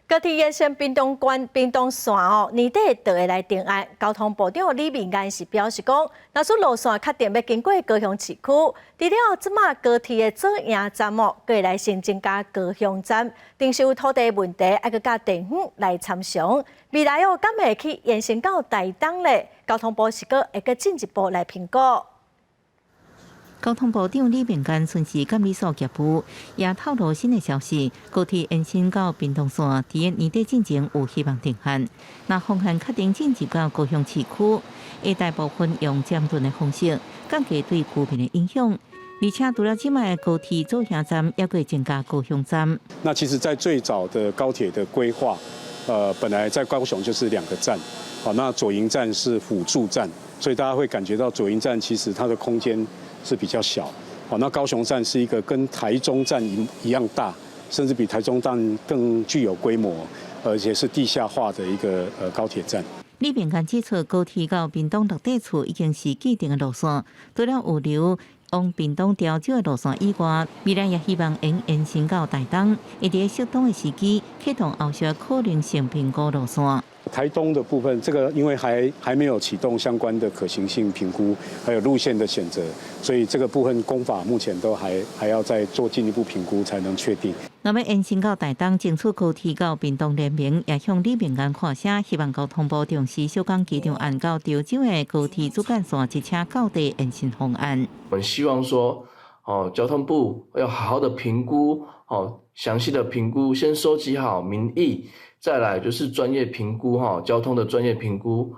高铁沿线屏东线年底就会来定案。交通部长李明安是表示讲，若说路线确定要经过高雄市区，除了即马高铁的左营站阁会来先增加高雄站，定是有土地问题，还阁甲地方来参详。未来敢会去延伸到台东咧？交通部是阁会阁进一步来评估。交通部长李明安顺时甲美所业务也透露新的消息，高铁延伸到屏东线，伫年底进前有希望定案。那方案确定进入到高雄市区，会大部分用暂顿的方式，降低对居民的影响。而且除了即卖高铁左营站，也会增加高雄站。那其实，在最早的高铁的规划，本来在高雄就是2个站，好，那左营站是辅助站，所以大家会感觉到左营站其实它的空间是比较小，好，那高雄站是一个跟台中站一样大，甚至比台中站更具有规模，而且是地下化的一个高铁站。李明安指出，高铁到屏东落地处已经是既定的路线，除了有留往屏东调少的路线以外，未来也希望延伸到台东，会伫适当的时机启动后续可能性评估路线。台东的部分，这个因为还没有启动相关的可行性评估，还有路线的选择，所以这个部分工法目前都还要再做进一步评估才能确定。那么延伸到台东，争取高铁到屏东联名，也向李明安看写，希望交通部重视小港机场按到潮州的高铁主干线一车到底延伸方案。我们希望说，交通部要好好的评估，详细的评估，先收集好民意。再来就是专业评估交通的专业评估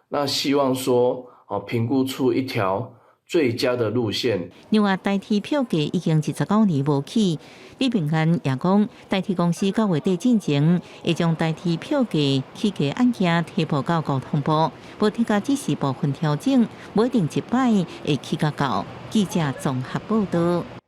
那希望说评估出一条最佳的路线。另外，代替票价已经19年无起，李明安也讲，代替公司到月底进前，会将代替票价起价案件提报到交通部，无提价只是部分调整，不一定一摆会起价高。记者综合报道。